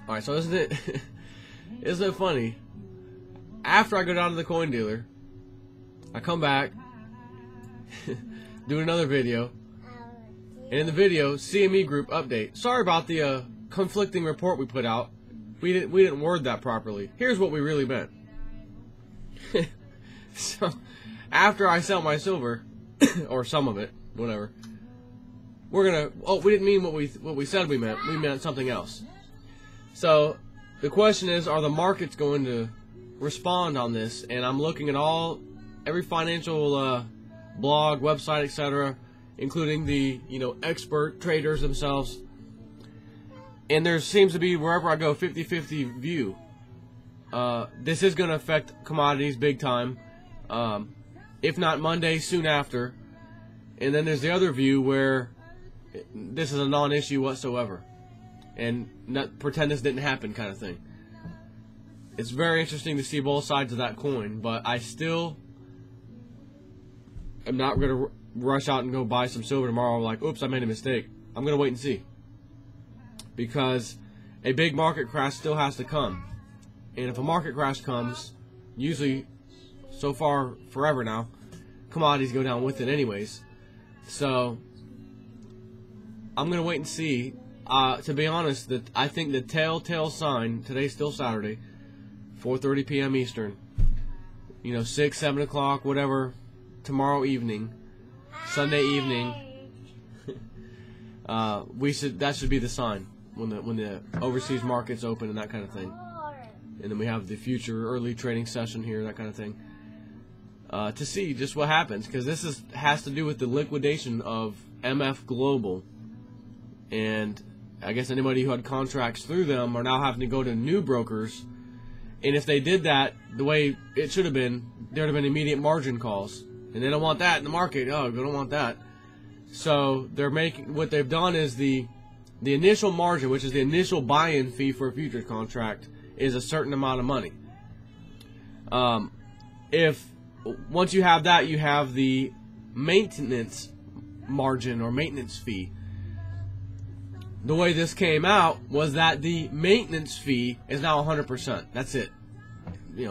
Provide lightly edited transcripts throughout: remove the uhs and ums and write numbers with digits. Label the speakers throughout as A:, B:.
A: Alright, so isn't it funny? After I go down to the coin dealer, I come back, do another video, and in the video, CME group update. Sorry about the conflicting report we put out. We didn't word that properly. Here's what we really meant. So, after I sell my silver, or some of it, whatever, we're gonna. Oh, we didn't mean what we said we meant. We meant something else. So, the question is, are the markets going to respond on this? And I'm looking at every financial blog, website, etc., including the expert traders themselves. And there seems to be, wherever I go, 50-50 view. This is going to affect commodities big time. If not Monday, soon after. And then there's the other view where this is a non-issue whatsoever. And pretend this didn't happen kind of thing. It's very interesting to see both sides of that coin, but I still am not going to rush out and go buy some silver tomorrow like, oops, I made a mistake. I'm going to wait and see. Because a big market crash still has to come. And if a market crash comes, usually, so far, forever now, commodities go down with it anyways. So, I'm going to wait and see. To be honest, I think the telltale sign, today's still Saturday, 4:30 p.m. Eastern, 6, 7 o'clock, whatever, tomorrow evening, Sunday evening, that should be the sign when the overseas markets open and that kind of thing. And then we have the future early trading session here, that kind of thing, to see just what happens, because this has to do with the liquidation of MF Global. And I guess anybody who had contracts through them are now having to go to new brokers. And if they did that the way it should have been, there would have been immediate margin calls. And they don't want that in the market. Oh, they don't want that. So what they've done is the initial margin, which is the initial buy-in fee for a futures contract, is a certain amount of money. Once you have that, you have the maintenance margin or maintenance fee. The way this came out was that the maintenance fee is now 100%. That's it.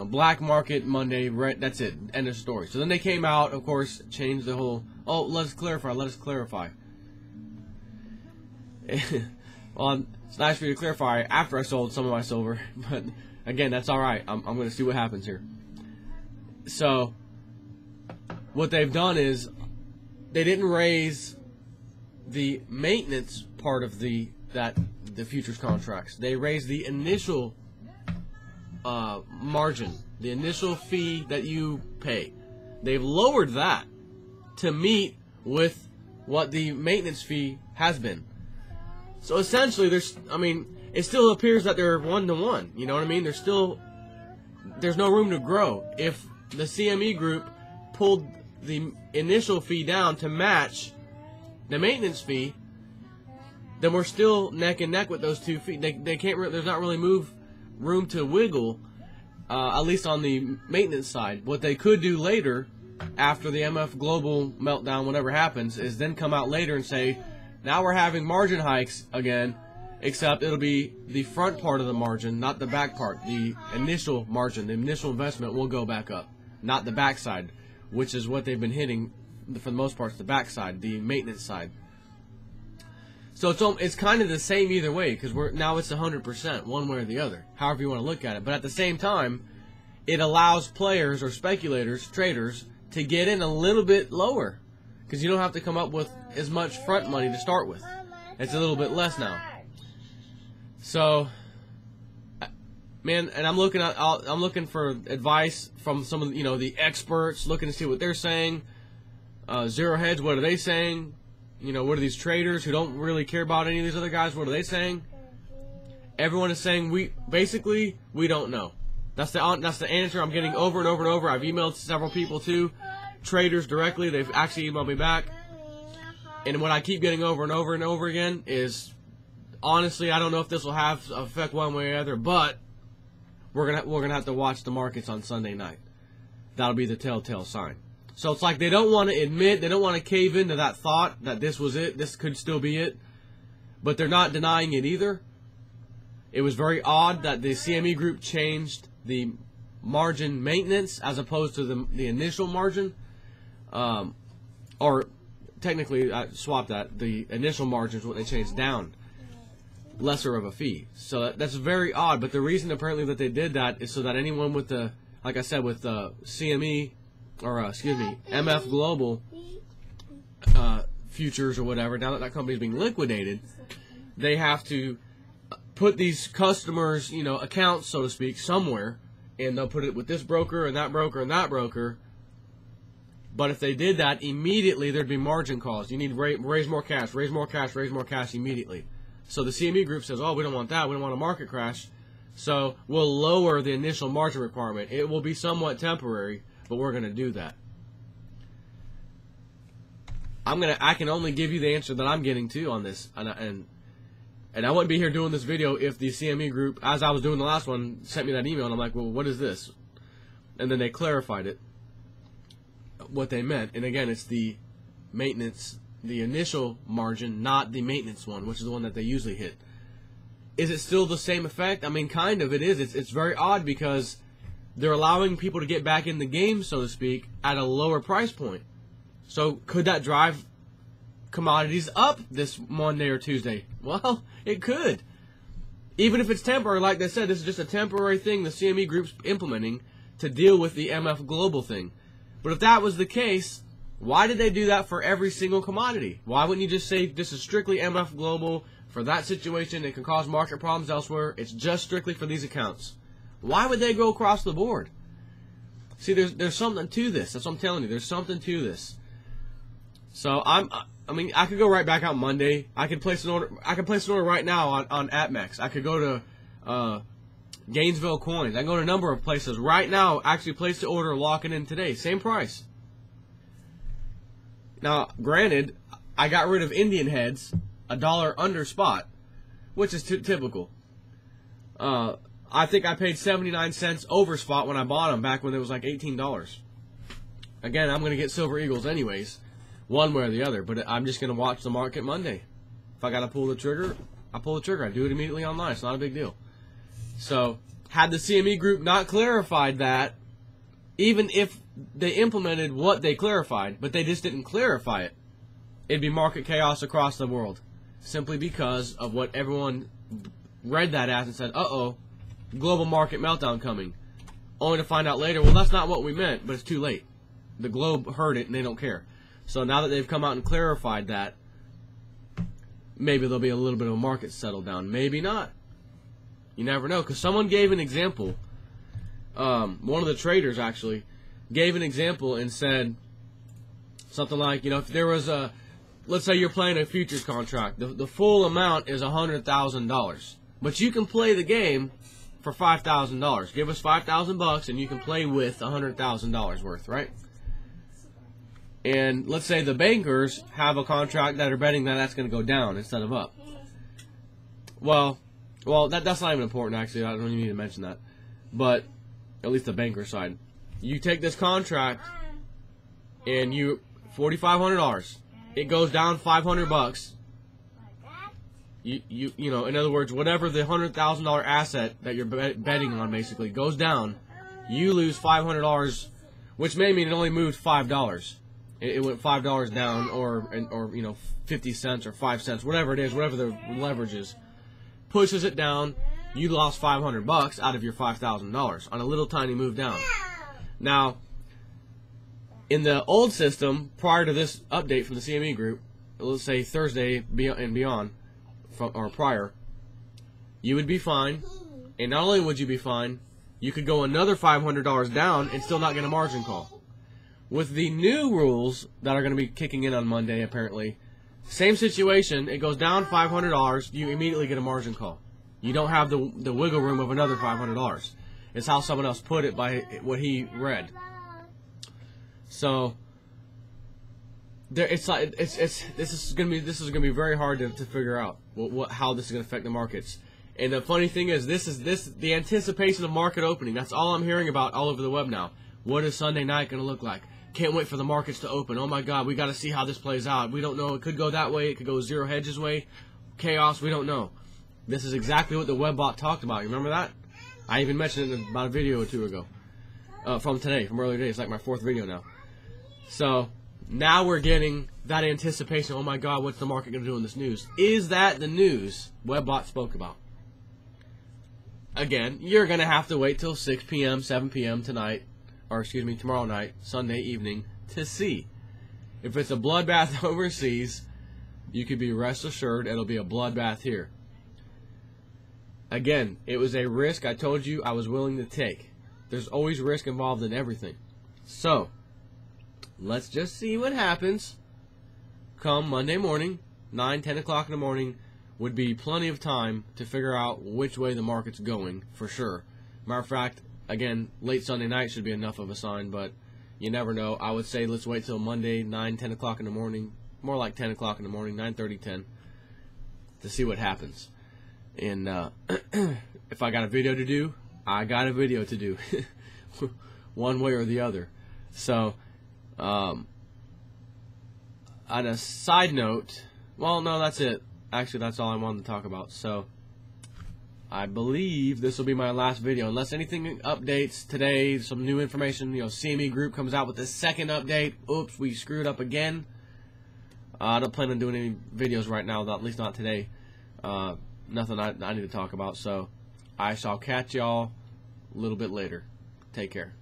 A: Black market Monday, right? That's it. End of story. So then they came out, of course, changed the whole. Oh, let us clarify. Well, it's nice for you to clarify after I sold some of my silver, but again, that's all right. I'm going to see what happens here. So, what they've done is they didn't raise the maintenance part of the futures contracts. They raised the initial margin, the initial fee that you pay. They've lowered that to meet with what the maintenance fee has been. So essentially, it still appears that they're one-to-one. You know what I mean? There's no room to grow. If the CME group pulled the initial fee down to match the maintenance fee, then we're still neck and neck with those 2 feet. They can't. There's not really room to wiggle, at least on the maintenance side. What they could do later, after the MF Global meltdown, whatever happens, is then come out later and say, now we're having margin hikes again, except it'll be the front part of the margin, not the back part. The initial margin, the initial investment will go back up, not the back side, which is what they've been hitting for the most part. The back side, the maintenance side. So it's kind of the same either way, because now it's 100%, one way or the other, however you want to look at it. But at the same time, it allows players or speculators, traders, to get in a little bit lower, because you don't have to come up with as much front money to start with. It's a little bit less now. So, man, and I'm looking for advice from some of the experts, looking to see what they're saying. Zero Hedge, what are they saying? What are these traders who don't really care about any of these other guys? What are they saying? Everyone is saying we don't know. That's the answer I'm getting over and over and over. I've emailed several people too, traders directly. They've actually emailed me back. And what I keep getting over and over and over again is, honestly, I don't know if this will have effect one way or the other, but we're gonna have to watch the markets on Sunday night. That'll be the telltale sign. So it's like they don't want to admit, they don't want to cave into that thought that this was it, this could still be it, but they're not denying it either. It was very odd that the CME group changed the margin maintenance as opposed to the initial margin, or technically I swapped that. The initial margin is what they changed down, lesser of a fee. So that's very odd. But the reason apparently that they did that is so that anyone with the, like I said, with the CME or excuse me, MF Global futures or whatever, now that company is being liquidated, they have to put these customers, you know, accounts, so to speak, somewhere, and they'll put it with this broker and that broker and that broker. But if they did that, immediately there'd be margin calls. You need to raise more cash, raise more cash, raise more cash immediately. So the CME group says, oh, we don't want that. We don't want a market crash. So we'll lower the initial margin requirement. It will be somewhat temporary, but we're going to do that. I can only give you the answer that I'm getting to on this, and I wouldn't be here doing this video if the CME group, as I was doing the last one, sent me that email, and I'm like, well, what is this? And then they clarified it, what they meant. And again, it's the maintenance, the initial margin, not the maintenance one, which is the one that they usually hit. Is it still the same effect? I mean, kind of. It is. It's very odd because they're allowing people to get back in the game, so to speak, at a lower price point. So could that drive commodities up this Monday or Tuesday? Well, it could. Even if it's temporary, like they said, this is just a temporary thing the CME group's implementing to deal with the MF Global thing. But if that was the case, why did they do that for every single commodity? Why wouldn't you just say this is strictly MF Global for that situation? It can cause market problems elsewhere. It's just strictly for these accounts. Why would they go across the board? See, there's something to this. That's what I'm telling you. There's something to this. So I mean, I could go right back out Monday. I could place an order. I could place an order right now on APMEX. I could go to Gainesville Coins. I can go to a number of places right now. Actually, place the order, lock it in today. Same price. Now, granted, I got rid of Indian heads $1 under spot, which is typical. I think I paid 79 cents over spot when I bought them back when it was like $18. Again, I'm going to get Silver Eagles anyways, one way or the other, but I'm just going to watch the market Monday. If I got to pull the trigger, I pull the trigger. I do it immediately online. It's not a big deal. So, had the CME group not clarified that, even if they implemented what they clarified, but they just didn't clarify it, it'd be market chaos across the world. Simply because of what everyone read that as and said, uh-oh, global market meltdown coming. Only to find out later, well, that's not what we meant, but it's too late. The globe heard it and they don't care. So now that they've come out and clarified that, maybe there'll be a little bit of a market settle down. Maybe not. You never know. Because someone gave an example. One of the traders actually gave an example and said something like, you know, if there was a, let's say you're playing a futures contract, the full amount is $100,000, but you can play the game for $5,000. Give us $5,000 and you can play with $100,000 worth, right? And let's say the bankers have a contract that are betting that that's going to go down instead of up. Well, that's not even important actually. I don't even need to mention that. But at least the banker side, you take this contract and you $4,500. It goes down $500. You know, in other words, whatever the $100,000 asset that you're betting on basically goes down, you lose $500, which may mean it only moved $5. It went $5 down, or you know, 50 cents or 5 cents, whatever it is, whatever the leverage is, pushes it down. You lost $500 out of your $5,000 on a little tiny move down. Now, in the old system, prior to this update from the CME group, let's say Thursday and beyond, or prior, you would be fine. And not only would you be fine, you could go another $500 down and still not get a margin call. With the new rules that are going to be kicking in on Monday, apparently, same situation. It goes down $500. You immediately get a margin call. You don't have the wiggle room of another $500. It's how someone else put it by what he read. So this is gonna be very hard to figure out how this is gonna affect the markets. And the funny thing is, the anticipation of market opening. That's all I'm hearing about all over the web now. What is Sunday night gonna look like? Can't wait for the markets to open. Oh my God, we got to see how this plays out. We don't know. It could go that way. It could go zero hedges way. Chaos. We don't know. This is exactly what the webbot talked about. You remember that? I even mentioned it in about a video or two ago. From today, from earlier today. It's like my 4th video now. So, now we're getting that anticipation. Oh my God, what's the market going to do in this news? Is that the news webbot spoke about? Again, you're going to have to wait till 6 p.m., 7 p.m. tonight, or excuse me, tomorrow night, Sunday evening, to see. If it's a bloodbath overseas, you could be rest assured it'll be a bloodbath here. Again, it was a risk I told you I was willing to take. There's always risk involved in everything. So, let's just see what happens. Come Monday morning, 9, 10 o'clock in the morning, would be plenty of time to figure out which way the market's going, for sure. Matter of fact, again, late Sunday night should be enough of a sign, but you never know. I would say let's wait till Monday, 9, 10 o'clock in the morning, more like 10 o'clock in the morning, 9:30, 10, to see what happens. And if I got a video to do, I got a video to do, one way or the other. So, on a side note, well, no, that's it. Actually, that's all I wanted to talk about. So, I believe this will be my last video. Unless anything updates today, some new information, CME Group comes out with the 2nd update. Oops, we screwed up again. I don't plan on doing any videos right now, at least not today. Nothing I need to talk about. So, I shall catch y'all a little bit later. Take care.